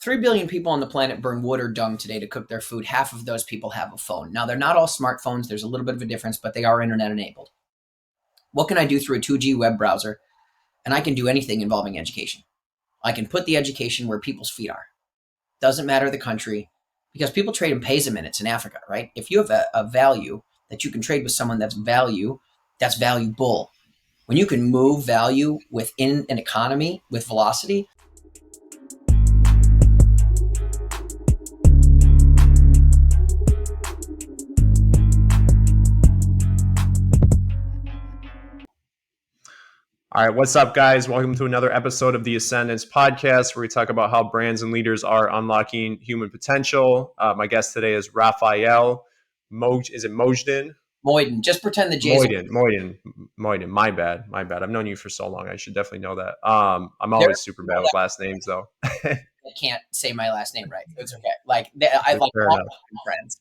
3 billion people on the planet burn wood or dung today to cook their food. Half of those people have a phone. Now, they're not all smartphones. There's a little bit of a difference, but they are internet enabled. What can I do through a 2G web browser? And I can do anything involving education. I can put the education where people's feet are. Doesn't matter the country, because people trade in peso minutes in Africa, right? If you have a value that you can trade with someone that's valuable. When you can move value within an economy with velocity. All right, what's up, guys? Welcome to another episode of the Ascendance Podcast, where we talk about how brands and leaders are unlocking human potential. My guest today is Rafael Mojden? Mojden. Just pretend the J's. Mojden. My bad. I've known you for so long. I should definitely know that. I'm always super bad with last names, though. I can't say my last name right. It's okay. I like all my friends.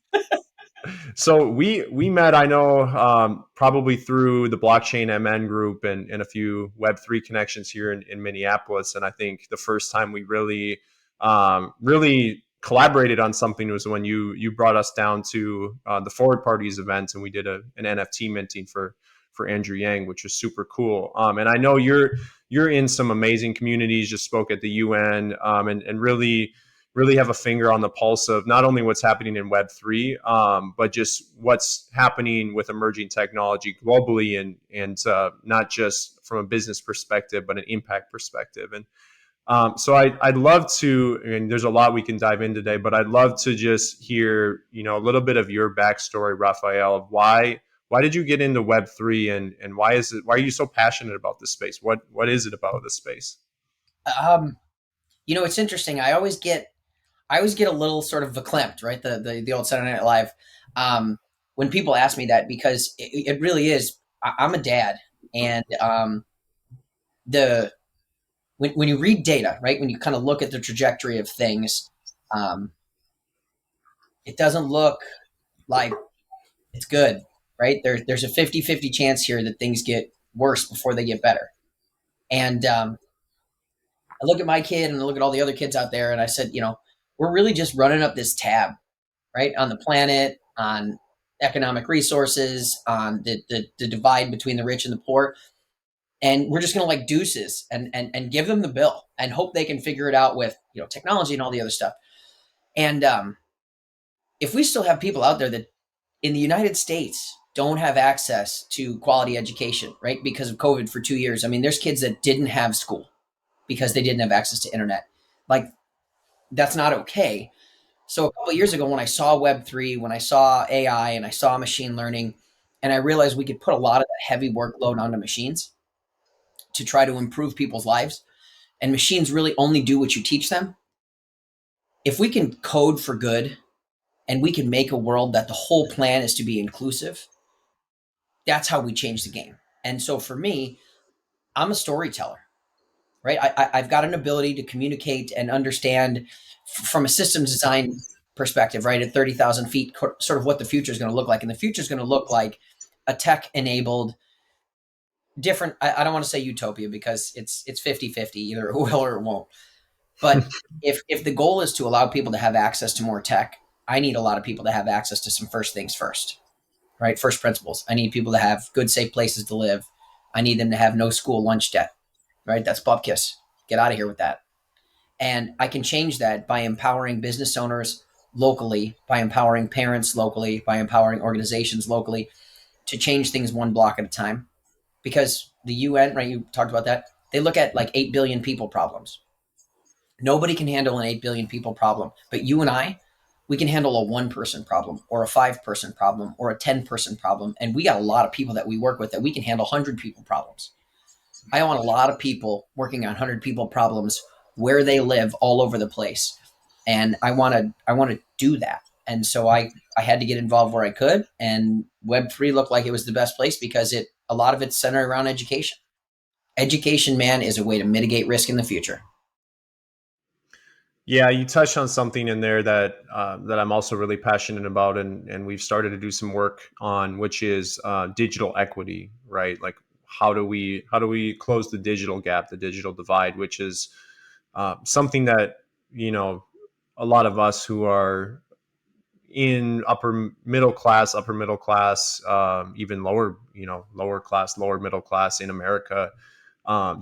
So we met, I know, probably through the Blockchain MN group and a few Web3 connections here in Minneapolis. And I think the first time we really collaborated on something was when you brought us down to the Forward Parties event, and we did an NFT minting for Andrew Yang, which was super cool. And I know you're in some amazing communities, just spoke at the UN, and really have a finger on the pulse of not only what's happening in Web3, but just what's happening with emerging technology globally, and not just from a business perspective, but an impact perspective. And so I'd love to, and there's a lot we can dive in today, but I'd love to just hear, a little bit of your backstory, Rafael, of why did you get into Web3, and why are you so passionate about this space? What is it about this space? It's interesting. I always get a little sort of verklempt, right? The old Saturday Night Live, when people ask me that, because it really is. I'm a dad, and when you read data, right, when you kind of look at the trajectory of things, it doesn't look like it's good, right? There's a 50-50 chance here that things get worse before they get better. And I look at my kid and I look at all the other kids out there, and I said, we're really just running up this tab, right, on the planet, on economic resources, on the divide between the rich and the poor. And we're just going to like deuces and give them the bill and hope they can figure it out with, technology and all the other stuff. And if we still have people out there that in the United States don't have access to quality education, right, because of COVID for 2 years. I mean, there's kids that didn't have school because they didn't have access to internet. Like, that's not okay. So a couple of years ago, when I saw Web3, when I saw AI and I saw machine learning, and I realized we could put a lot of that heavy workload onto machines to try to improve people's lives, and machines really only do what you teach them. If we can code for good and we can make a world that the whole plan is to be inclusive, that's how we change the game. And so for me, I'm a storyteller, right? I've got an ability to communicate and understand from a systems design perspective, right, at 30,000 feet, sort of what the future is going to look like. And the future is going to look like a tech-enabled, different, I don't want to say utopia, because it's 50-50, either it will or it won't. But if the goal is to allow people to have access to more tech, I need a lot of people to have access to some first things first, right? First principles. I need people to have good, safe places to live. I need them to have no school lunch debt, right? That's bupkis. Get out of here with that. And I can change that by empowering business owners locally, by empowering parents locally, by empowering organizations locally to change things one block at a time. Because the UN, right, you talked about that, they look at like 8 billion people problems. Nobody can handle an 8 billion people problem, but you and I, we can handle a 1-person problem or a 5-person problem or a 10-person problem. And we got a lot of people that we work with that we can handle 100 people problems. I want a lot of people working on 100 people problems where they live all over the place. And I want to do that. And so I had to get involved where I could, and Web3 looked like it was the best place because a lot of it's centered around education. Education, man, is a way to mitigate risk in the future. Yeah, you touched on something in there that I'm also really passionate about, and we've started to do some work on, which is digital equity, right? Like, how do we close the digital gap, the digital divide, which is something that a lot of us who are in upper middle class, even lower, lower class, lower middle class in America,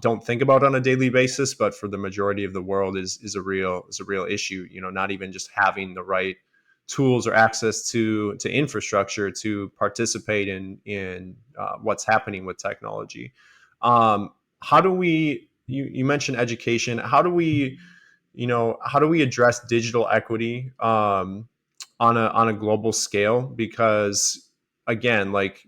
don't think about on a daily basis, but for the majority of the world is a real issue. Not even just having the right tools or access to infrastructure to participate in what's happening with technology. How do we? You mentioned education. How do we address digital equity on a global scale? Because again, like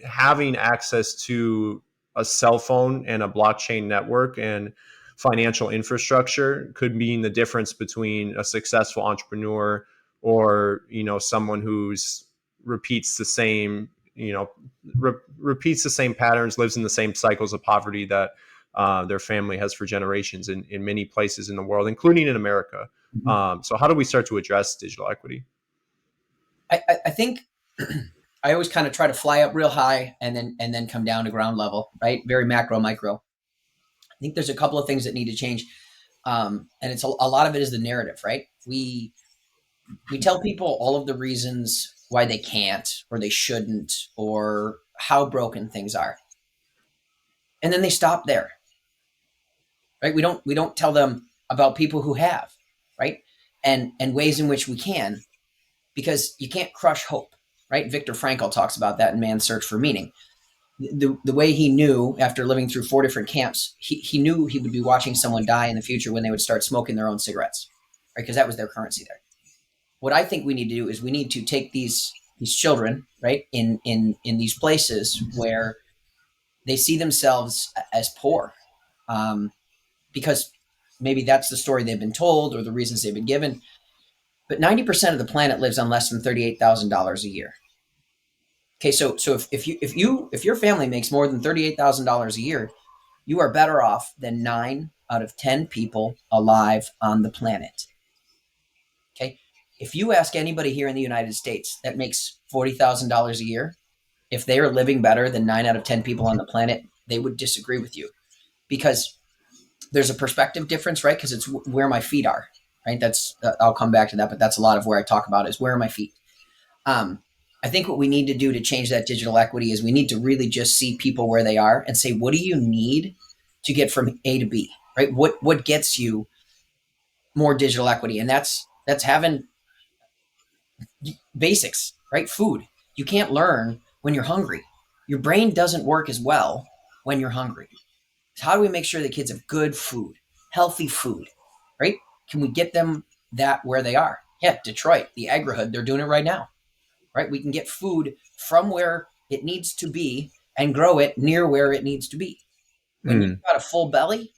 having access to a cell phone and a blockchain network and financial infrastructure could mean the difference between a successful entrepreneur or someone who's repeats the same repeats the same patterns, lives in the same cycles of poverty that their family has for generations in many places in the world, including in America. Mhm. So how do we start to address digital equity? I think I always kind of try to fly up real high and then come down to ground level, right? Very macro, micro. I think there's a couple of things that need to change, and it's a lot of it is the narrative, right? We tell people all of the reasons why they can't or they shouldn't or how broken things are, and then they stop there, right? We don't tell them about people who have, right? And ways in which we can, because you can't crush hope, right? Viktor Frankl talks about that in Man's Search for Meaning. The way he knew after living through 4 different camps, he knew he would be watching someone die in the future when they would start smoking their own cigarettes, right? Because that was their currency there. What I think we need to do is we need to take these children, right, in these places where they see themselves as poor, um, because maybe that's the story they've been told or the reasons they've been given. But 90% of the planet lives on less than $38,000 a year. Okay, so if your family makes more than $38,000 a year, you are better off than 9 out of 10 people alive on the planet. Okay, if you ask anybody here in the United States that makes $40,000 a year, if they are living better than 9 out of 10 people on the planet, they would disagree with you, because there's a perspective difference, right? Because it's where my feet are, right? That's I'll come back to that, but that's a lot of where I talk about is where are my feet. Um, I think what we need to do to change that digital equity is we need to really just see people where they are and say, what do you need to get from A to B, right? What gets you more digital equity? And that's having basics, right? Food. You can't learn when you're hungry. Your brain doesn't work as well when you're hungry. So how do we make sure the kids have good food, healthy food, right? Can we get them that where they are? Yeah, Detroit, the agri-hood, they're doing it right now, right? We can get food from where it needs to be and grow it near where it needs to be. When you've Mm. got a full belly,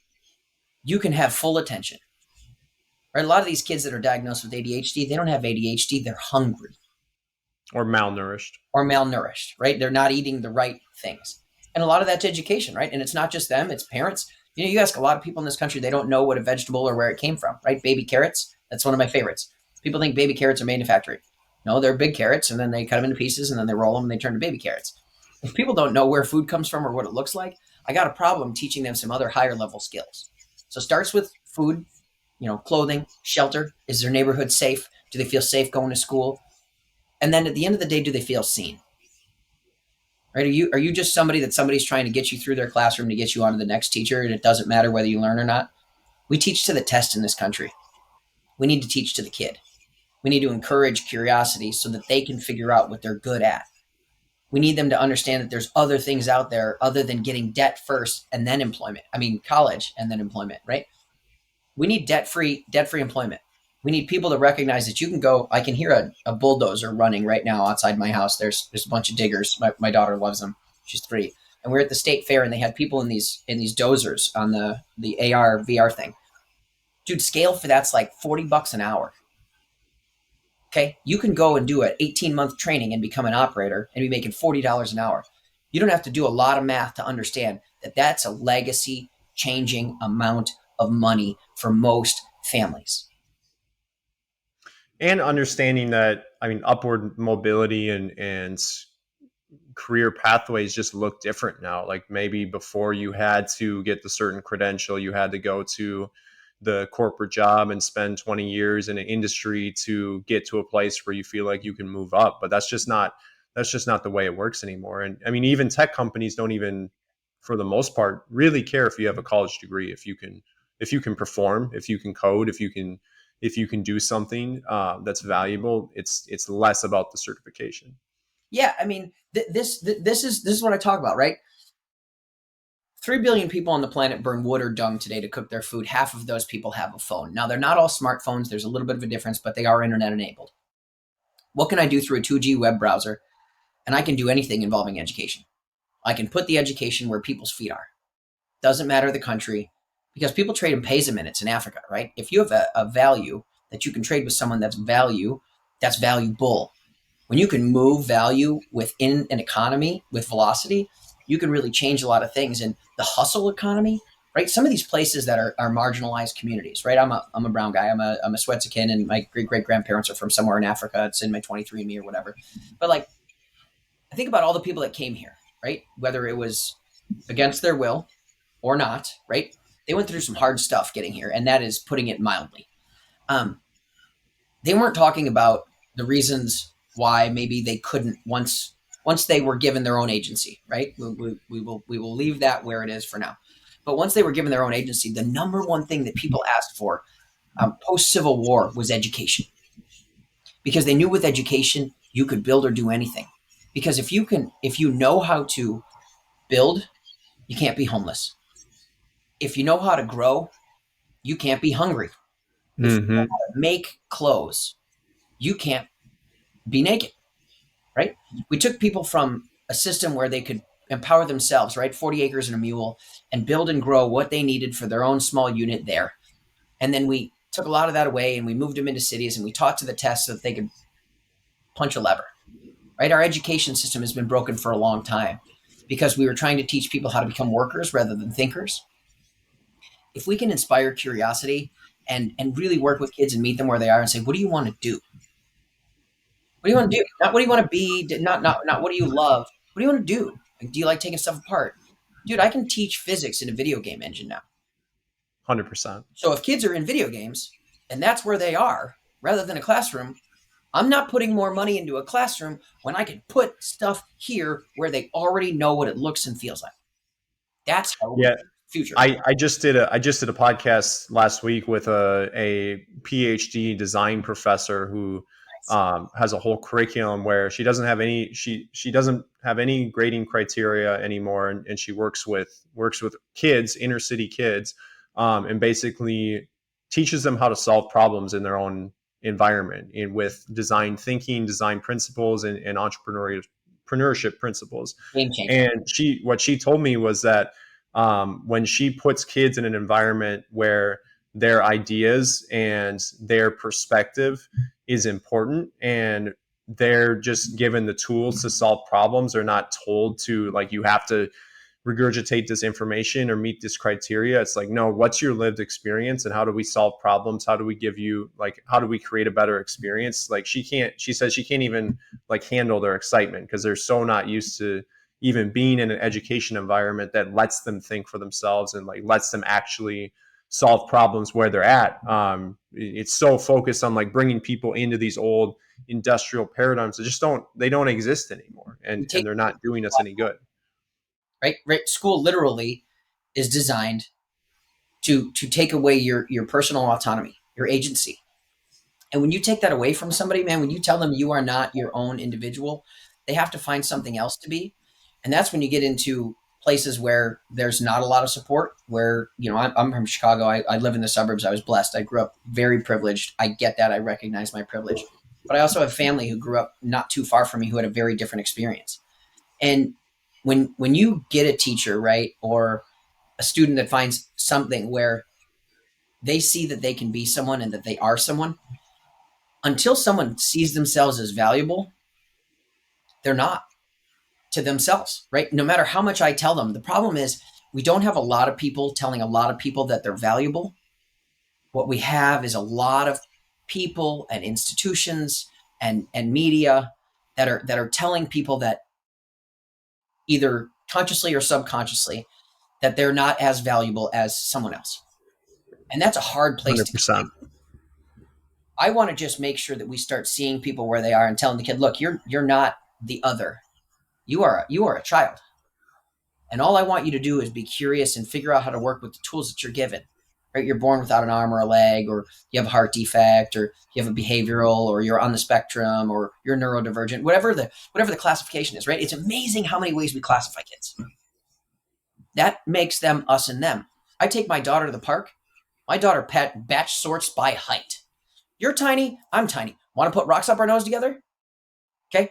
you can have full attention, right? A lot of these kids that are diagnosed with ADHD, they don't have ADHD, they're hungry Or malnourished. or malnourished, right? They're not eating the right things. And a lot of that's education, right? And it's not just them, it's parents. You ask a lot of people in this country, they don't know what a vegetable or where it came from, right? Baby carrots, that's one of my favorites. People think baby carrots are manufactured. No, they're big carrots, and then they cut them into pieces, and then they roll them, and they turn to baby carrots. If people don't know where food comes from or what it looks like, I got a problem teaching them some other higher level skills. So it starts with food, clothing, shelter. Is their neighborhood safe? Do they feel safe going to school? And then at the end of the day, do they feel seen? Right? Are you just somebody that somebody's trying to get you through their classroom to get you on to the next teacher, and it doesn't matter whether you learn or not? We teach to the test in this country. We need to teach to the kid. We need to encourage curiosity so that they can figure out what they're good at. We need them to understand that there's other things out there other than getting debt first and then employment. I mean, college and then employment, right? We need debt free employment. We need people to recognize that you can go. I can hear a bulldozer running right now outside my house. There's a bunch of diggers. My daughter loves them. She's 3, and we're at the state fair, and they had people in these dozers on the AR VR thing. Dude, scale for that's like $40 an hour. Okay, you can go and do an 18-month training and become an operator and be making $40 an hour. You don't have to do a lot of math to understand that that's a legacy changing amount of money for most families. And understanding that, I mean, upward mobility and career pathways just look different now. Like maybe before you had to get the certain credential, you had to go to the corporate job and spend 20 years in an industry to get to a place where you feel like you can move up. But that's just not the way it works anymore. And I mean, even tech companies don't even, for the most part, really care if you have a college degree. If you can perform, if you can code, if you can do something that's valuable, it's less about the certification. Yeah, I mean, this is what I talk about, right? 3 billion people on the planet burn wood or dung today to cook their food. Half of those people have a phone. Now, they're not all smartphones. There's a little bit of a difference, but they are internet enabled. What can I do through a 2G web browser? And I can do anything involving education. I can put the education where people's feet are. Doesn't matter the country, because people trade in peso minutes in Africa, right? If you have a value that you can trade with someone that's valuable. When you can move value within an economy with velocity, you can really change a lot of things. And the hustle economy, right? Some of these places that are marginalized communities, right? I'm a brown guy. I'm a Swetsican, and my great great grandparents are from somewhere in Africa. It's in my 23andMe or whatever. But like, I think about all the people that came here, right? Whether it was against their will or not, right? They went through some hard stuff getting here, and that is putting it mildly. Um, they weren't talking about the reasons why maybe they couldn't once they were given their own agency, right? We will leave that where it is for now. But once they were given their own agency, the number one thing that people asked for post Civil War was education, because they knew with education you could build or do anything. Because if you know how to build, you can't be homeless. If you know how to grow, you can't be hungry. If you know Mm-hmm. how to make clothes, you can't be naked, right? We took people from a system where they could empower themselves, right? 40 acres and a mule, and build and grow what they needed for their own small unit there. And then we took a lot of that away and we moved them into cities and we taught to the test so that they could punch a lever, right? Our education system has been broken for a long time because we were trying to teach people how to become workers rather than thinkers. If we can inspire curiosity and really work with kids and meet them where they are and say, what do you want to do? What do you want to do? Not what do you want to be, not what do you love? What do you want to do? Like, do you like taking stuff apart? Dude, I can teach physics in a video game engine now. 100%. So if kids are in video games and that's where they are, rather than a classroom, I'm not putting more money into a classroom when I can put stuff here where they already know what it looks and feels like. That's how Yeah, future. I just did a podcast last week with a PhD design professor who Nice. has a whole curriculum where she doesn't have any grading criteria anymore, and she works with kids, inner city kids, and basically teaches them how to solve problems in their own environment and with design thinking, design principles, and entrepreneurship principles. Game changer. And what she told me was that when she puts kids in an environment where their ideas and their perspective is important, and they're just given the tools to solve problems, they're not told to, like, you have to regurgitate this information or meet this criteria. It's like, no, what's your lived experience and how do we solve problems? How do we give you, like, how do we create a better experience? Like, she says she can't even like handle their excitement because they're so not used to even being in an education environment that lets them think for themselves and like lets them actually solve problems where they're at. It's so focused on like bringing people into these old industrial paradigms that just don't exist anymore, We and take they're not doing us any good. right. School literally is designed to take away your personal autonomy, your agency. And when you take that away from somebody, man, when you tell them you are not your own individual, they have to find something else to be. And that's when you get into places where there's not a lot of support, where, I'm from Chicago. I live in the suburbs. I was blessed. I grew up very privileged. I get that. I recognize my privilege. But I also have family who grew up not too far from me who had a very different experience. And when you get a teacher, right, or a student that finds something where they see that they can be someone and that they are someone, until someone sees themselves as valuable, they're not to themselves, right? No matter how much I tell them. The problem is we don't have a lot of people telling a lot of people that they're valuable. What we have is a lot of people and institutions and media that are telling people that either consciously or subconsciously that they're not as valuable as someone else. And that's a hard place to keep. 100%. I want to just make sure that we start seeing people where they are and telling the kid, look, you're not the other. You are a child. And all I want you to do is be curious and figure out how to work with the tools that you're given. Right? You're born without an arm or a leg, or you have a heart defect, or you have a behavioral, or you're on the spectrum, or you're neurodivergent, whatever the classification is, right? It's amazing how many ways we classify kids. That makes them us and them. I take my daughter to the park. My daughter batch sorts by height. You're tiny, I'm tiny. Want to put rocks up our nose together? Okay.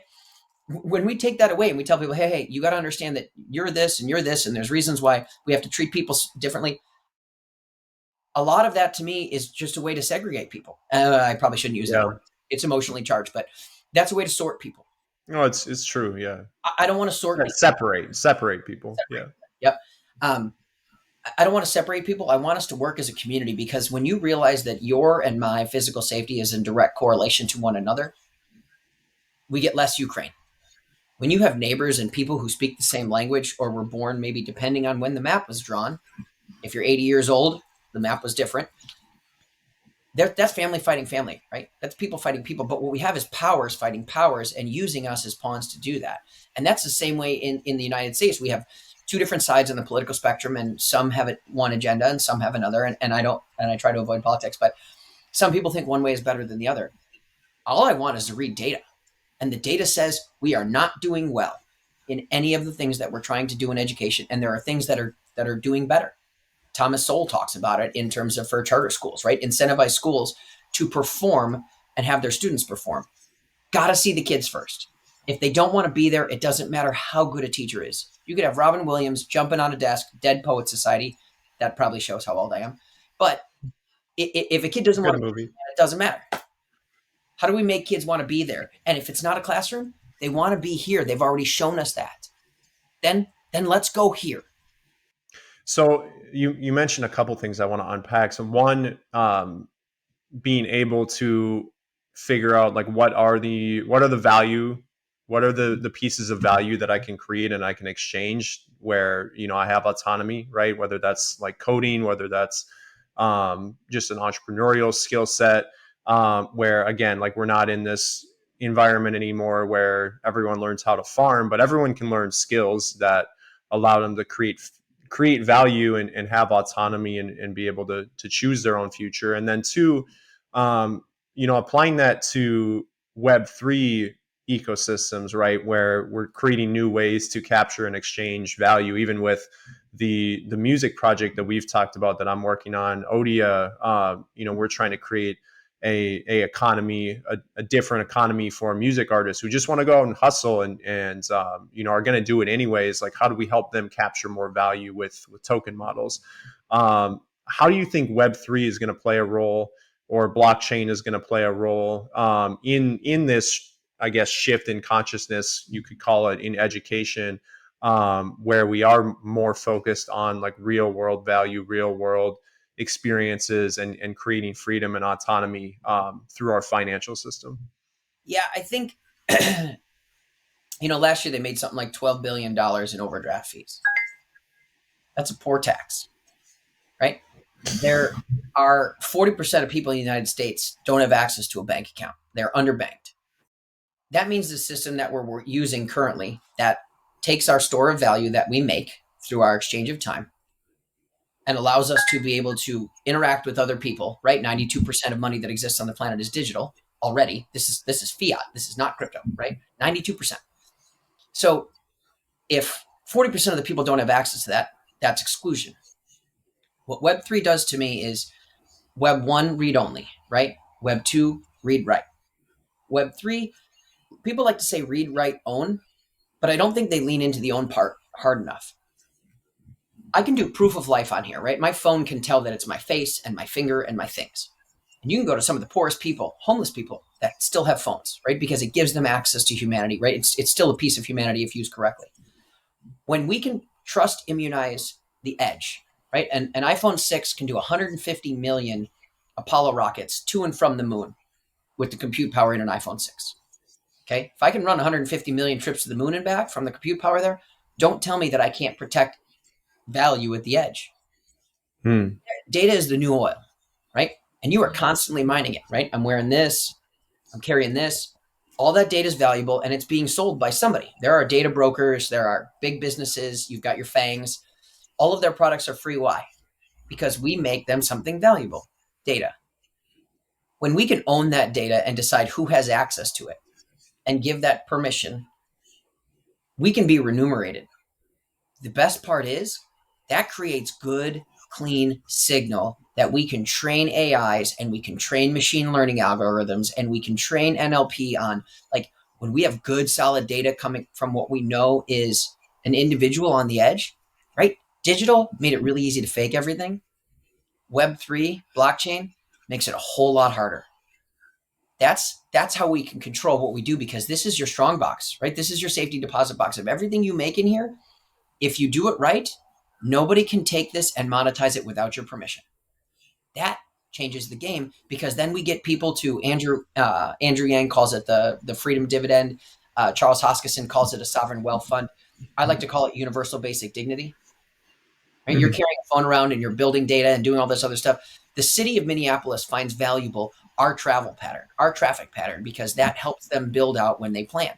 When we take that away and we tell people, hey, you got to understand that you're this and you're this, and there's reasons why we have to treat people differently. A lot of that to me is just a way to segregate people. I probably shouldn't use that Yeah. word. It's emotionally charged, but that's a way to sort people. No, it's true. Yeah. I don't want to sort Yeah, people. separate people. Separate. Yeah. Yep. Um, I don't want to separate people. I want us to work as a community, because when you realize that your and my physical safety is in direct correlation to one another, we get less Ukraine. When you have neighbors and people who speak the same language, or were born maybe depending on when the map was drawn, if you're 80 years old, the map was different. That's family fighting family, right? That's people fighting people. But what we have is powers fighting powers and using us as pawns to do that. And that's the same way in the United States. We have two different sides on the political spectrum, and some have one agenda and some have another. And I try to avoid politics, but some people think one way is better than the other. All I want is to read data. And the data says we are not doing well in any of the things that we're trying to do in education. And there are things that are doing better. Thomas Sowell talks about it in terms of for charter schools, right? Incentivize schools to perform and have their students perform. Got to see the kids first. If they don't want to be there, it doesn't matter how good a teacher is. You could have Robin Williams jumping on a desk, Dead Poet Society. That probably shows how old I am. But if a kid doesn't want Good to be movie. there, it doesn't matter. How do we make kids want to be there? And if it's not a classroom, they want to be here. They've already shown us that. Then let's go here. So you mentioned a couple things I want to unpack. So one, being able to figure out like what are the pieces of value that I can create and I can exchange where I have autonomy, right? Whether that's like coding, whether that's just an entrepreneurial skill set, where again, like we're not in this environment anymore where everyone learns how to farm, but everyone can learn skills that allow them to create value and have autonomy and be able to choose their own future. And then two, applying that to Web3 ecosystems, right, where we're creating new ways to capture and exchange value, even with the music project that we've talked about that I'm working on, Odia. We're trying to create a economy, a different economy for music artists who just want to go out and hustle and are going to do it anyways. Like, how do we help them capture more value with token models? How do you think Web3 is going to play a role, or blockchain is going to play a role in this, I guess, shift in consciousness, you could call it, in education, where we are more focused on like real world value, real world experiences, and creating freedom and autonomy through our financial system? Yeah, I think, last year they made something like $12 billion in overdraft fees. That's a poor tax, right? There are 40% of people in the United States don't have access to a bank account. They're underbanked. That means the system that we're using currently, that takes our store of value that we make through our exchange of time and allows us to be able to interact with other people, right? 92% of money that exists on the planet is digital already. This is fiat. This is not crypto, right? 92%. So if 40% of the people don't have access to that, that's exclusion. What Web3 does to me is Web 1, read only, right? Web 2, read write. Web 3, people like to say read, write, own, but I don't think they lean into the own part hard enough. I can do proof of life on here, right? My phone can tell that it's my face and my finger and my things. And you can go to some of the poorest people, homeless people, that still have phones, right? Because it gives them access to humanity, right? It's still a piece of humanity if used correctly. When we can trust immunize the edge, right? And an iPhone 6 can do 150 million Apollo rockets to and from the moon with the compute power in an iPhone 6. Okay. If I can run 150 million trips to the moon and back from the compute power there, don't tell me that I can't protect value at the edge. Hmm. Data is the new oil. right? And you are constantly mining it, right? I'm wearing this, I'm carrying this. All that data is valuable and it's being sold by somebody. There are data brokers, there are big businesses, you've got your fangs. All of their products are free. Why? Because we make them something valuable. Data. When we can own that data and decide who has access to it and give that permission, we can be remunerated. The best part is that creates good, clean signal that we can train AIs and we can train machine learning algorithms and we can train NLP on. Like, when we have good, solid data coming from what we know is an individual on the edge, right? Digital made it really easy to fake everything. Web3, blockchain makes it a whole lot harder. That's how we can control what we do, because this is your strong box, right? This is your safety deposit box of everything you make in here. If you do it right, nobody can take this and monetize it without your permission. That changes the game, because then we get people to Andrew Yang calls it the freedom dividend. Charles Hoskinson calls it a sovereign wealth fund. I like to call it universal basic dignity. Right? You're Mhm. carrying a phone around and you're building data and doing all this other stuff. The city of Minneapolis finds valuable our travel pattern, our traffic pattern, because that helps them build out when they plan.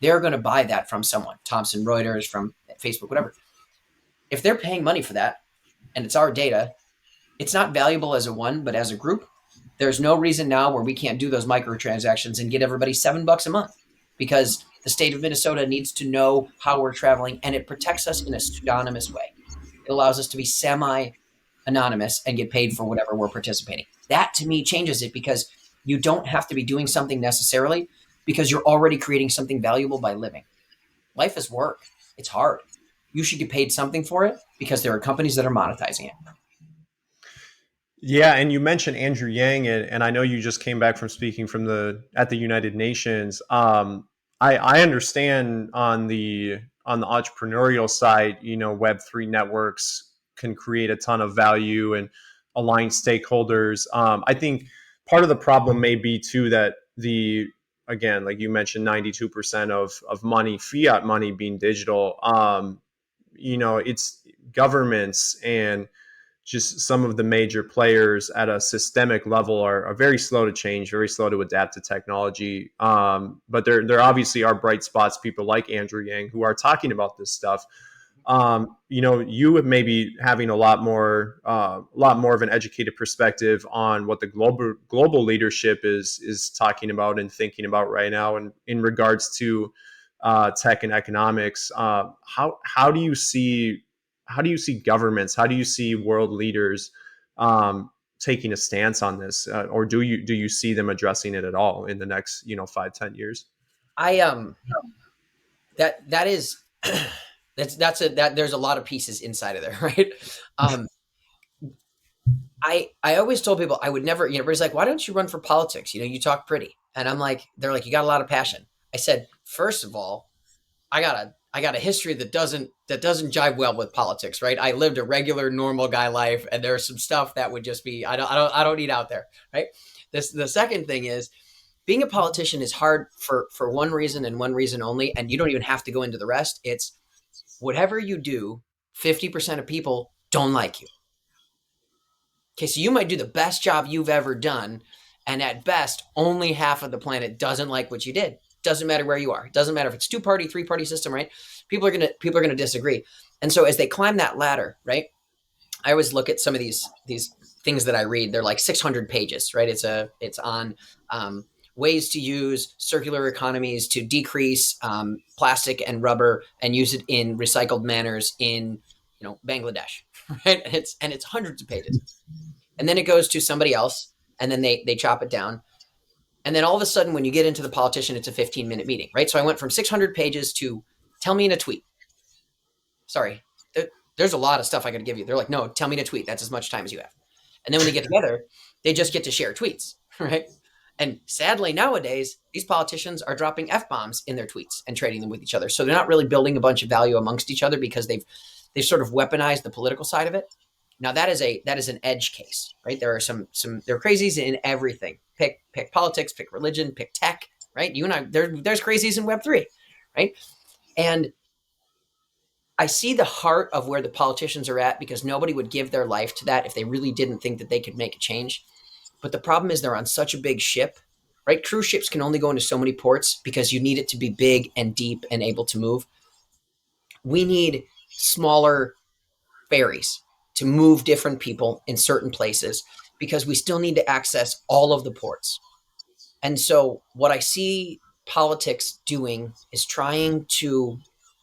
They're going to buy that from someone, Thomson Reuters, from Facebook, whatever. If they're paying money for that and it's our data, it's not valuable as a one, but as a group, there's no reason now where we can't do those microtransactions and get everybody $7 a month, because the state of Minnesota needs to know how we're traveling and it protects us in a pseudonymous way. It allows us to be semi anonymous and get paid for whatever we're participating. That to me changes it, because you don't have to be doing something necessarily, because you're already creating something valuable by living. Life is work. It's hard. You should get paid something for it, because there are companies that are monetizing it. Yeah, and you mentioned Andrew Yang, and I know you just came back from speaking from the at the United Nations. I understand on the entrepreneurial side, Web3 networks can create a ton of value and align stakeholders. I think part of the problem may be too that the again, like you mentioned, 92% of money, fiat money, being digital. It's governments and just some of the major players at a systemic level are very slow to change, very slow to adapt to technology. But there obviously are bright spots, people like Andrew Yang who are talking about this stuff. You maybe having a lot more of an educated perspective on what the global leadership is talking about and thinking about right now, and in regards to tech and economics. How do you see governments? How do you see world leaders taking a stance on this, or do you see them addressing it at all in the next 5-10 years? I that is that there's a lot of pieces inside of there, right? Um, I always told people I would never, everybody's like, why don't you run for politics? You talk pretty. And I'm like, they're like, you got a lot of passion. I said, first of all, I got a history that doesn't jive well with politics, right? I lived a regular normal guy life, and there's some stuff that would just be I don't need out there, right? The second thing is, being a politician is hard for one reason and one reason only, and you don't even have to go into the rest. It's whatever you do, 50% of people don't like you. Okay, so you might do the best job you've ever done, and at best, only half of the planet doesn't like what you did. Doesn't matter where you are. It doesn't matter if it's two-party, three-party system, right? People are gonna disagree. And so as they climb that ladder, right? I always look at some of these things that I read. They're like 600 pages, right? It's on ways to use circular economies to decrease plastic and rubber and use it in recycled manners in Bangladesh, right? And it's hundreds of pages, and then it goes to somebody else, and then they chop it down, and then all of a sudden, when you get into the politician, it's a 15-minute meeting, right? So I went from 600 pages to tell me in a tweet. Sorry, there's a lot of stuff I got to give you. They're like, no, tell me in a tweet. That's as much time as you have. And then when they get together, they just get to share tweets, right? And sadly, nowadays, these politicians are dropping F bombs in their tweets and trading them with each other. So they're not really building a bunch of value amongst each other, because they've sort of weaponized the political side of it. Now that is an edge case, right? There are there are crazies in everything. Pick politics, pick religion, pick tech, right? You and I, there's crazies in Web3, right? And I see the heart of where the politicians are at, because nobody would give their life to that if they really didn't think that they could make a change. But the problem is they're on such a big ship, right? Cruise ships can only go into so many ports because you need it to be big and deep and able to move. We need smaller ferries to move different people in certain places because we still need to access all of the ports. And so, what I see politics doing is trying to,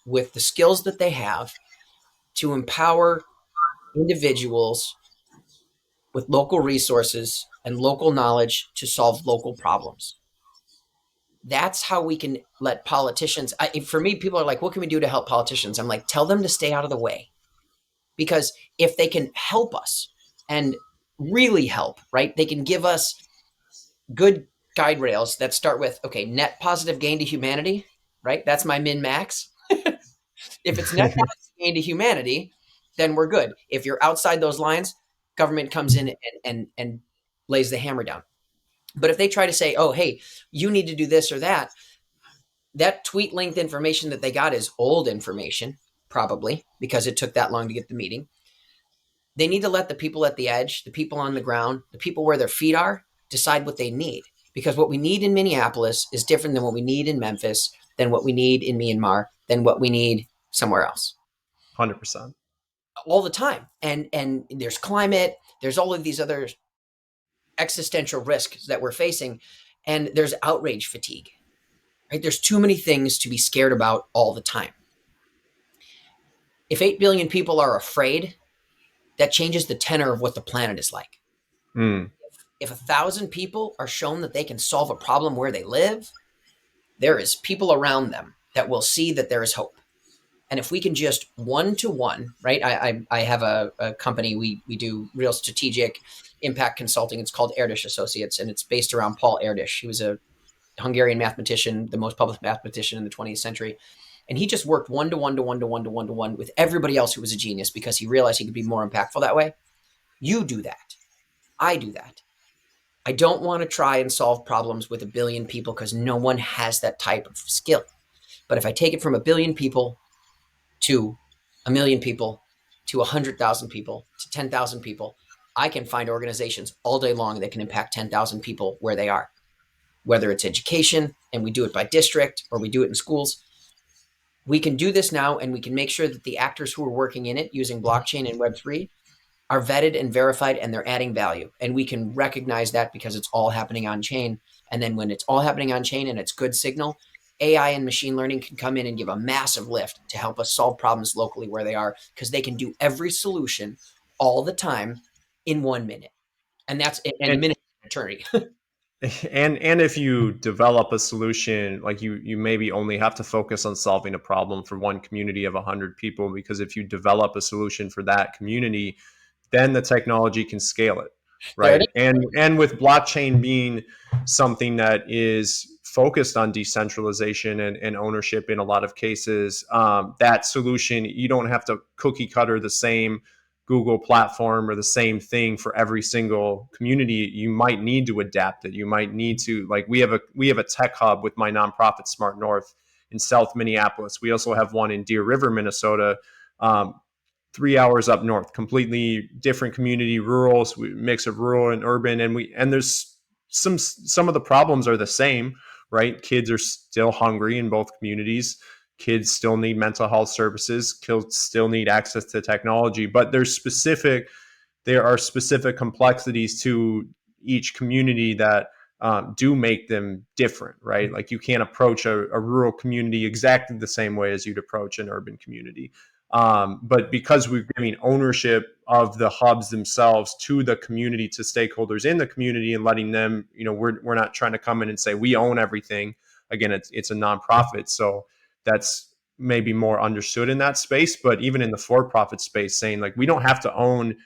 with the skills that they have, to empower individuals with local resources and local knowledge to solve local problems. That's how we can let politicians. For me, people are like, what can we do to help politicians? I'm like, tell them to stay out of the way. Because if they can help us and really help, right, they can give us good guide rails that start with, okay, net positive gain to humanity, right? That's my min max. If it's net positive gain to humanity, then we're good. If you're outside those lines, government comes in and lays the hammer down. But if they try to say, oh, hey, you need to do this or that, that tweet length information that they got is old information, probably because it took that long to get the meeting. They need to let the people at the edge, the people on the ground, the people where their feet are, decide what they need. Because what we need in Minneapolis is different than what we need in Memphis, than what we need in Myanmar, than what we need somewhere else. 100%. All the time. And there's climate, there's all of these other existential risks that we're facing, and there's outrage fatigue. Right? There's too many things to be scared about all the time. If 8 billion people are afraid, that changes the tenor of what the planet is like. Mm, If 1,000 people are shown that they can solve a problem where they live, there is people around them that will see that there is hope. And if we can just one to one, right? I have a company, we do real strategic impact consulting. It's called Erdős Associates, and it's based around Paul Erdős. He was a Hungarian mathematician, the most published mathematician in the 20th century. And he just worked one to one to one to one to one to one with everybody else who was a genius because he realized he could be more impactful that way. You do that. I do that. I don't want to try and solve problems with a billion people because no one has that type of skill. But if I take it from a billion people to a million people to 100,000 people to 10,000 people, I can find organizations all day long that can impact 10,000 people where they are, whether it's education and we do it by district or we do it in schools. We can do this now and we can make sure that the actors who are working in it using blockchain and Web3 are vetted and verified and they're adding value. And we can recognize that because it's all happening on chain. And then when it's all happening on chain and it's good signal, AI and machine learning can come in and give a massive lift to help us solve problems locally where they are because they can do every solution all the time in 1 minute. And that's and a and minute eternity. and if you develop a solution, like you maybe only have to focus on solving a problem for one community of 100 people, because if you develop a solution for that community, then the technology can scale it, There it right? is. And with blockchain being something that is focused on decentralization and ownership in a lot of cases, that solution, you don't have to cookie cutter the same Google platform or the same thing for every single community. You might need to adapt it. You might need to, like, we have a tech hub with my nonprofit Smart North in South Minneapolis. We also have one in Deer River, Minnesota, 3 hours up north. Completely different community, rural, so mix of rural and urban, and there's some of the problems are the same, right? Kids are still hungry in both communities. Kids still need mental health services. Kids still need access to technology, but there are specific complexities to each community that do make them different, right? Like you can't approach a rural community exactly the same way as you'd approach an urban community. But because we're giving ownership of the hubs themselves to the community, to stakeholders in the community, and letting them, we're not trying to come in and say we own everything. Again, it's a nonprofit, so that's maybe more understood in that space. But even in the for-profit space, saying like we don't have to own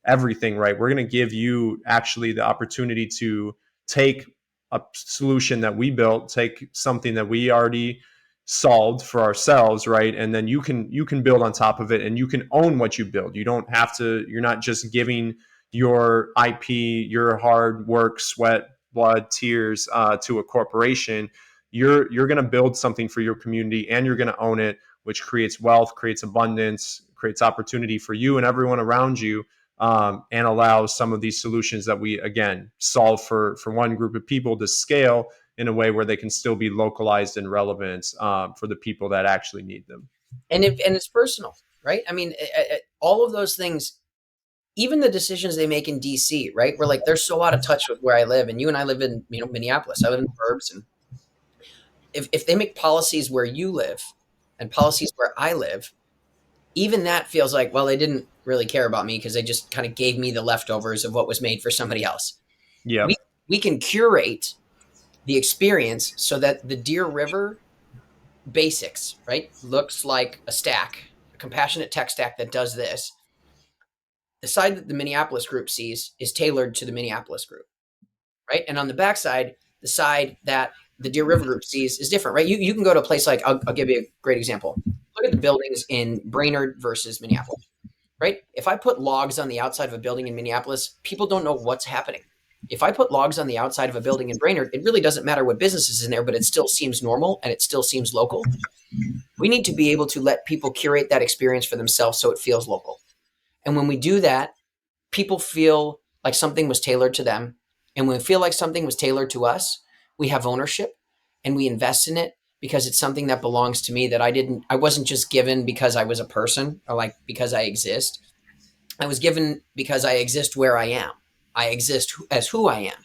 everything, right? We're going to give you actually the opportunity to take a solution that we built, take something that we already solved for ourselves, right? And then you can build on top of it, and you can own what you build. You don't have to, you're not just giving your IP, your hard work, sweat, blood, tears to a corporation. You're going to build something for your community, and you're going to own it, which creates wealth, creates abundance, creates opportunity for you and everyone around you. and allow some of these solutions that we again solve for one group of people to scale in a way where they can still be localized and relevant for the people that actually need them. And it's personal, right? I mean, all of those things, even the decisions they make in DC, right? We're like, they're so out of touch with where I live. And you and I live in, Minneapolis. I live in the burbs. And if they make policies where you live and policies where I live, even that feels like, well, they didn't really care about me because they just kind of gave me the leftovers of what was made for somebody else. We Yep. we can curate the experience so that the Deer River basics, right, looks like a stack, a compassionate tech stack that does this. The side that the Minneapolis group sees is tailored to the Minneapolis group, right? And on the backside, the side that the Deer River group sees is different, right? You can go to a place like, I'll give you a great example. Look at the buildings in Brainerd versus Minneapolis, right? If I put logs on the outside of a building in Minneapolis, people don't know what's happening. If I put logs on the outside of a building in Brainerd, it really doesn't matter what business is in there, but it still seems normal and it still seems local. We need to be able to let people curate that experience for themselves so it feels local. And when we do that, people feel like something was tailored to them. And when we feel like something was tailored to us, we have ownership and we invest in it because it's something that belongs to me that I wasn't just given because I was a person or like because I exist. I was given because I exist where I am. I exist as who I am,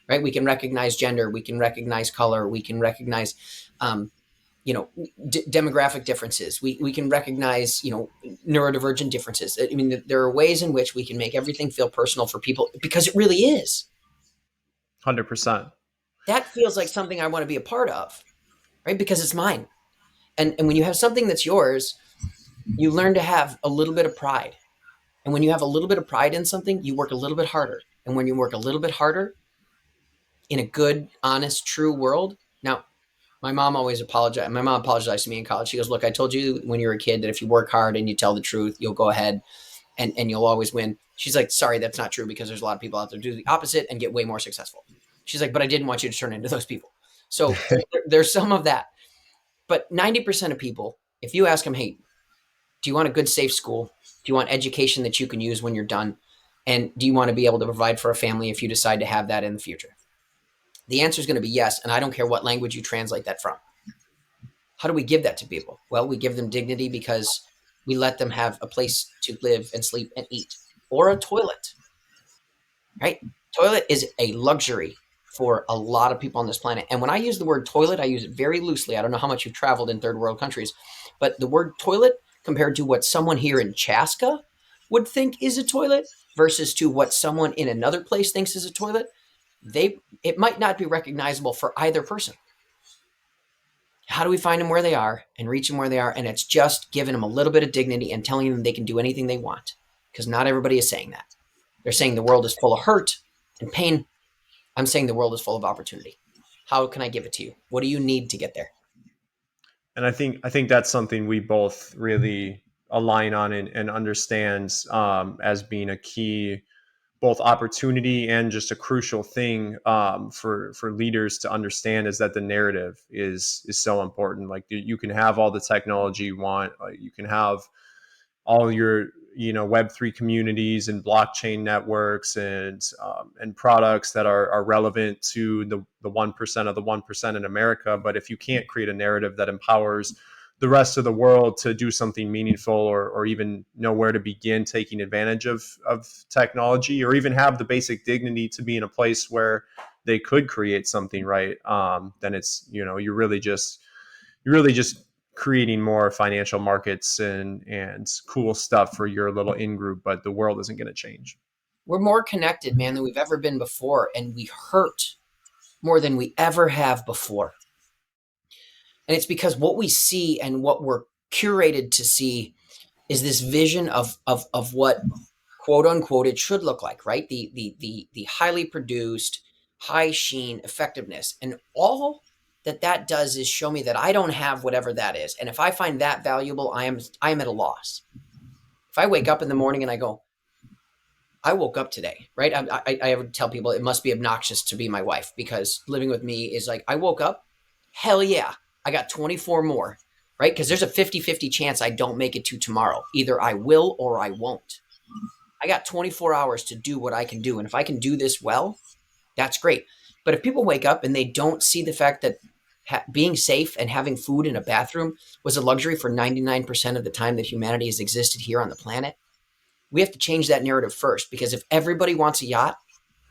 right? We can recognize gender, we can recognize color, we can recognize, um, demographic differences. We can recognize, neurodivergent differences. I mean, there are ways in which we can make everything feel personal for people because it really is. 100%. That feels like something I want to be a part of, right? Because it's mine. And when you have something that's yours, you learn to have a little bit of pride. And when you have a little bit of pride in something, you work a little bit harder. And when you work a little bit harder in a good, honest, true world. Now, my mom apologized to me in college. She goes, look, I told you when you were a kid that if you work hard and you tell the truth, you'll go ahead and you'll always win. She's like, sorry, that's not true because there's a lot of people out there who do the opposite and get way more successful. She's like, but I didn't want you to turn into those people. So there's some of that. But 90% of people, if you ask them, hey, do you want a good, safe school? Do you want education that you can use when you're done? And do you want to be able to provide for a family if you decide to have that in the future? The answer is going to be yes. And I don't care what language you translate that from. How do we give that to people? Well, we give them dignity because we let them have a place to live and sleep and eat, or a toilet, right? Toilet is a luxury for a lot of people on this planet. And when I use the word toilet, I use it very loosely. I don't know how much you've traveled in third world countries, but the word toilet compared to what someone here in Chaska would think is a toilet versus to what someone in another place thinks is a toilet, it might not be recognizable for either person. How do we find them where they are and reach them where they are? And it's just giving them a little bit of dignity and telling them they can do anything they want, because not everybody is saying that. They're saying the world is full of hurt and pain. I'm saying the world is full of opportunity. How can I give it to you? What do you need to get there? And I think that's something we both really align on and understand as being a key both opportunity and just a crucial thing for leaders to understand is that the narrative is so important. Like you can have all the technology you want, you can have all your Web3 communities and blockchain networks and products that are relevant to the 1% of the 1% in America. But if you can't create a narrative that empowers the rest of the world to do something meaningful or even know where to begin taking advantage of technology, or even have the basic dignity to be in a place where they could create something, right, then it's you're really just creating more financial markets and cool stuff for your little in group, but the world isn't going to change. We're more connected, man, than we've ever been before, and we hurt more than we ever have before. And it's because what we see and what we're curated to see is this vision of what quote unquote it should look like, right? The highly produced, high sheen effectiveness. And all that does is show me that I don't have whatever that is. And if I find that valuable, I am at a loss. If I wake up in the morning and I go, I woke up today, right? I would tell people it must be obnoxious to be my wife because living with me is like, I woke up, hell yeah, I got 24 more, right? Because there's a 50-50 chance I don't make it to tomorrow. Either I will or I won't. I got 24 hours to do what I can do. And if I can do this well, that's great. But if people wake up and they don't see the fact that being safe and having food in a bathroom was a luxury for 99% of the time that humanity has existed here on the planet, we have to change that narrative first. Because if everybody wants a yacht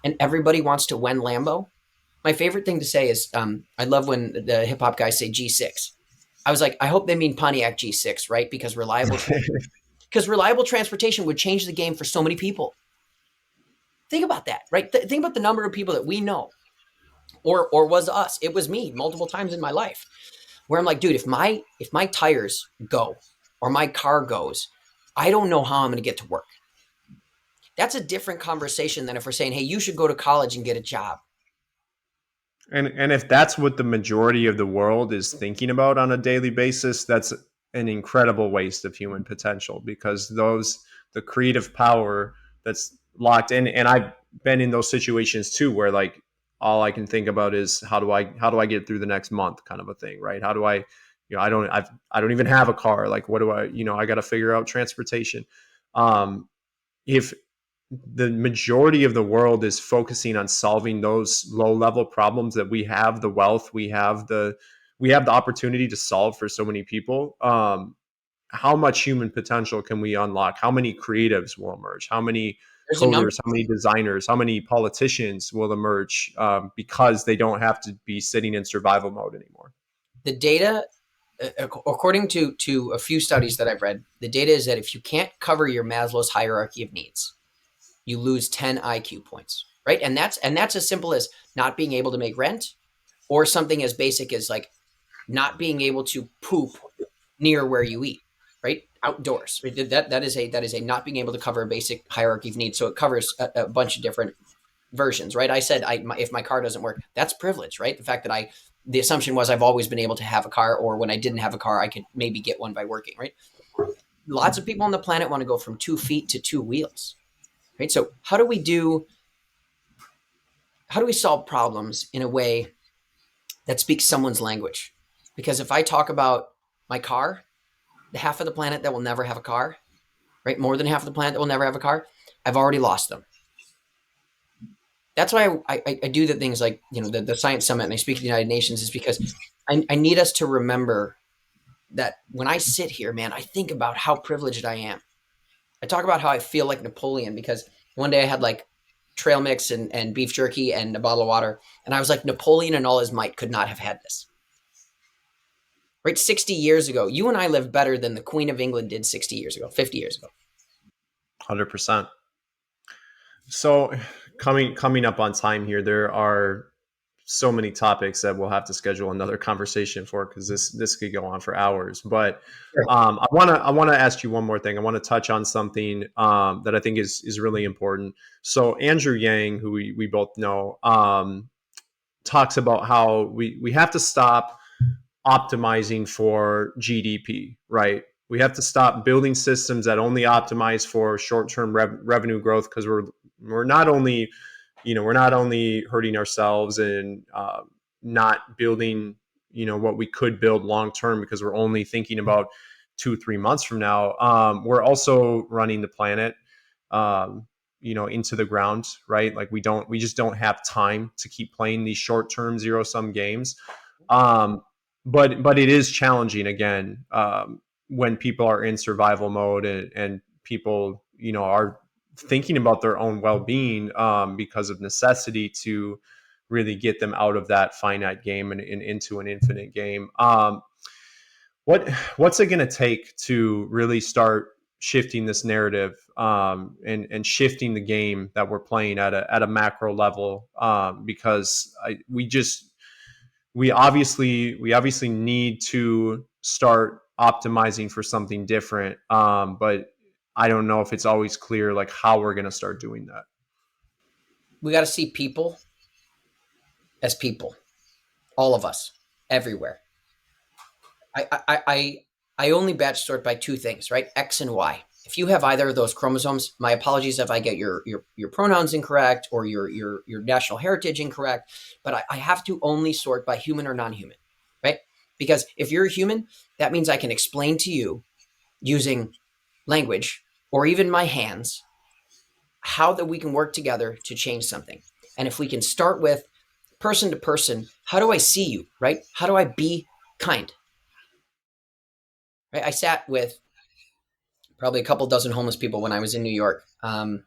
and everybody wants to win Lambo, my favorite thing to say is I love when the hip hop guys say G6. I was like, I hope they mean Pontiac G6, right? Because reliable transportation would change the game for so many people. Think about that, right? Think about the number of people that we know, or was us. It was me multiple times in my life where I'm like, dude, if my tires go or my car goes, I don't know how I'm going to get to work. That's a different conversation than if we're saying, hey, you should go to college and get a job. And if that's what the majority of the world is thinking about on a daily basis, that's an incredible waste of human potential, because the creative power that's locked in, and I've been in those situations too, where like all I can think about is how do I get through the next month, kind of a thing, right? How do I, I don't even have a car. Like, what do I, I got to figure out transportation. If the majority of the world is focusing on solving those low level problems that we have the wealth, we have the opportunity to solve for so many people. How much human potential can we unlock? How many creatives will emerge? How many There's a number. coders, how many designers, how many politicians will emerge, because they don't have to be sitting in survival mode anymore? The data, according to a few studies that I've read, the data is that if you can't cover your Maslow's hierarchy of needs, you lose 10 IQ points, right? And that's as simple as not being able to make rent, or something as basic as like not being able to poop near where you eat, right? Outdoors. That is a not being able to cover a basic hierarchy of needs. So it covers a bunch of different versions, right? I said if my car doesn't work, that's privilege, right? The fact that the assumption was I've always been able to have a car, or when I didn't have a car, I could maybe get one by working, right? Lots of people on the planet want to go from 2 feet to two wheels, right? So how do we solve problems in a way that speaks someone's language? Because if I talk about my car, the half of the planet that will never have a car, right? More than half of the planet that will never have a car, I've already lost them. That's why I do the things like, the Science Summit, and I speak to the United Nations, is because I need us to remember that when I sit here, man, I think about how privileged I am. I talk about how I feel like Napoleon because one day I had like trail mix and beef jerky and a bottle of water. And I was like, Napoleon and all his might could not have had this. Right? 60 years ago, you and I live better than the Queen of England did 60 years ago, 50 years ago. 100%. So coming up on time here, there are so many topics that we'll have to schedule another conversation for, because this could go on for hours. But Sure. I want to ask you one more thing. I want to touch on something that I think is really important. So Andrew Yang, who we both know, talks about how we have to stop optimizing for GDP, right? We have to stop building systems that only optimize for short-term revenue growth, because we're not only hurting ourselves and not building what we could build long term, because we're only thinking about 2-3 months from now. We're also running the planet into the ground, right? Like we just don't have time to keep playing these short-term zero-sum games. um, but it is challenging, again, when people are in survival mode, and people are thinking about their own well-being, because of necessity, to really get them out of that finite game and into an infinite game. What's it going to take to really start shifting this narrative, and shifting the game that we're playing at a macro level? Because we obviously need to start optimizing for something different, but I don't know if it's always clear like how we're going to start doing that. We got to see people as people, all of us, everywhere. I only batch sort by two things, right? X and Y. If you have either of those chromosomes, my apologies if I get your pronouns incorrect or your national heritage incorrect, but I have to only sort by human or non-human, right? Because if you're a human, that means I can explain to you using language or even my hands how that we can work together to change something. And if we can start with person to person, how do I see you, right? How do I be kind? Right? I sat with probably a couple dozen homeless people when I was in New York, and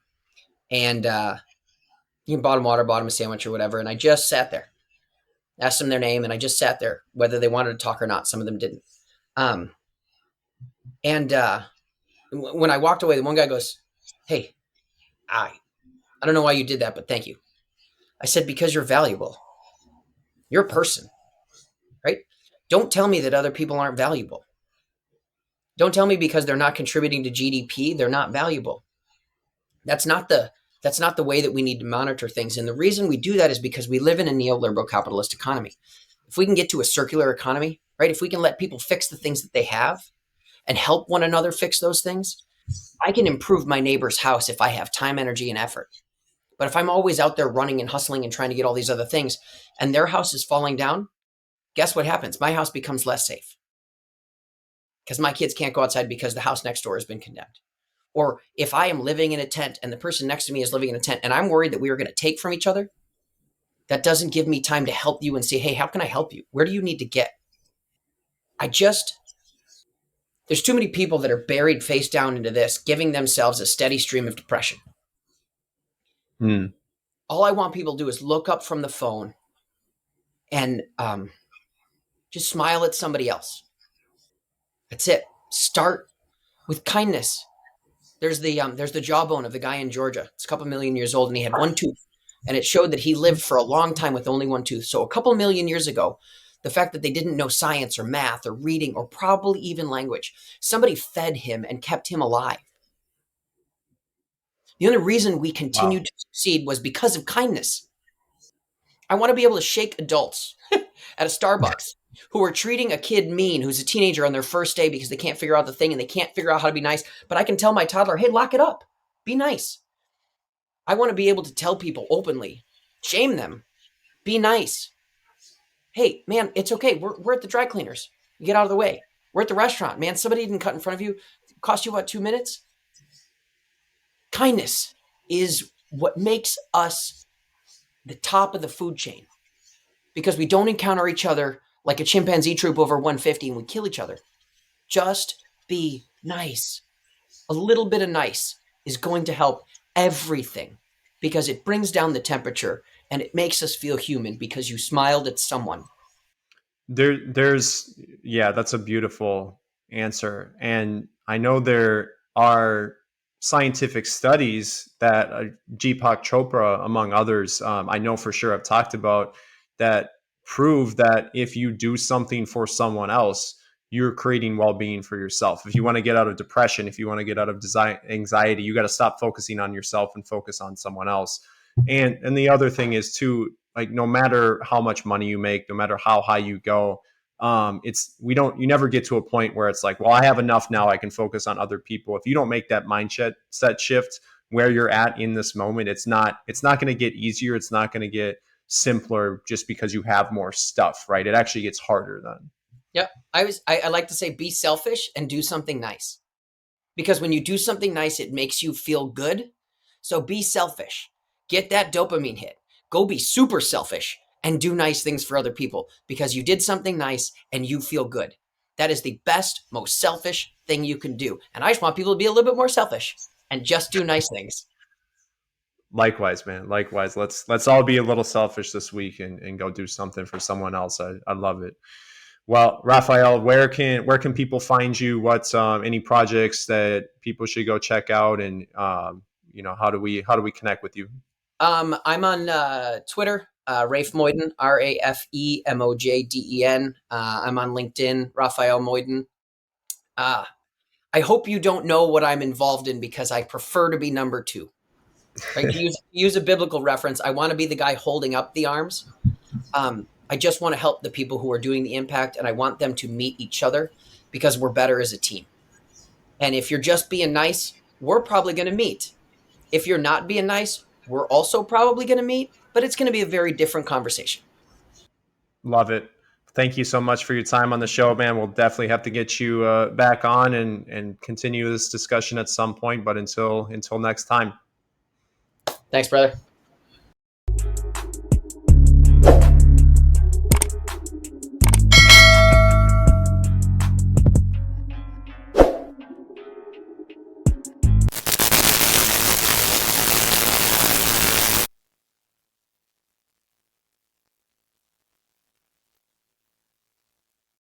you can bottom water, bottom a sandwich or whatever, and I just sat there, asked them their name, and I just sat there, whether they wanted to talk or not. Some of them didn't. Um, and when I walked away, the one guy goes, "Hey, I don't know why you did that, but thank you." I said, "Because you're valuable. You're a person, right? Don't tell me that other people aren't valuable. Don't tell me because they're not contributing to GDP, they're not valuable. That's not the that's not the way that we need to monitor things. And the reason we do that is because we live in a neoliberal capitalist economy. If we can get to a circular economy, right? If we can let people fix the things that they have and help one another fix those things, I can improve my neighbor's house if I have time, energy, and effort. But if I'm always out there running and hustling and trying to get all these other things and their house is falling down, guess what happens? My house becomes less safe because my kids can't go outside because the house next door has been condemned. Or if I am living in a tent and the person next to me is living in a tent and I'm worried that we are going to take from each other, that doesn't give me time to help you and say, hey, how can I help you? Where do you need to get? I just, there's too many people that are buried face down into this, giving themselves a steady stream of depression. Hmm. All I want people to do is look up from the phone and just smile at somebody else. That's it. Start with kindness. There's the jawbone of the guy in Georgia. It's a couple million years old, and he had one tooth, and it showed that he lived for a long time with only one tooth. So a couple million years ago, the fact that they didn't know science or math or reading or probably even language, somebody fed him and kept him alive. The only reason we Wow. continued to succeed was because of kindness. I want to be able to shake adults at a Starbucks who are treating a kid mean who's a teenager on their first day because they can't figure out the thing and they can't figure out how to be nice. But I can tell my toddler, hey, lock it up. Be nice. I want to be able to tell people openly, shame them, be nice. Hey, man, it's okay. We're at the dry cleaners. You get out of the way. We're at the restaurant. Man, somebody didn't cut in front of you. It cost you, what, 2 minutes? Kindness is what makes us the top of the food chain because we don't encounter each other like a chimpanzee troop over 150 and we kill each other. Just be nice. A little bit of nice is going to help everything because it brings down the temperature and it makes us feel human because you smiled at someone. There's yeah, that's a beautiful answer, and I know there are scientific studies that Deepak Chopra, among others, I know for sure I've talked about that prove that if you do something for someone else, you're creating well-being for yourself. If you want to get out of depression, if you want to get out of anxiety, you got to stop focusing on yourself and focus on someone else. And the other thing is too, like no matter how much money you make, no matter how high you go, it's we don't you never get to a point where it's like, well, I have enough now, I can focus on other people. If you don't make that mindset set shift where you're at in this moment, it's not going to get easier, it's not going to get simpler just because you have more stuff, right? It actually gets harder then. Yep. I like to say be selfish and do something nice. Because when you do something nice, it makes you feel good. So be selfish. Get that dopamine hit. Go be super selfish and do nice things for other people because you did something nice and you feel good. That is the best, most selfish thing you can do. And I just want people to be a little bit more selfish and just do nice things. Likewise, man. Likewise. Let's all be a little selfish this week and go do something for someone else. I love it. Well, Rafael, where can people find you? What's any projects that people should go check out, and how do we connect with you? I'm on Twitter, Rafe Mojden, Rafemojden. I'm on LinkedIn, Rafael Mojden. Uh, I hope you don't know what I'm involved in because I prefer to be number two. Right? To use a biblical reference, I want to be the guy holding up the arms. I just want to help the people who are doing the impact, and I want them to meet each other because we're better as a team. And if you're just being nice, we're probably going to meet. If you're not being nice, we're also probably going to meet, but it's going to be a very different conversation. Love it. Thank you so much for your time on the show, man. We'll definitely have to get you back on and continue this discussion at some point. But until next time. Thanks, brother.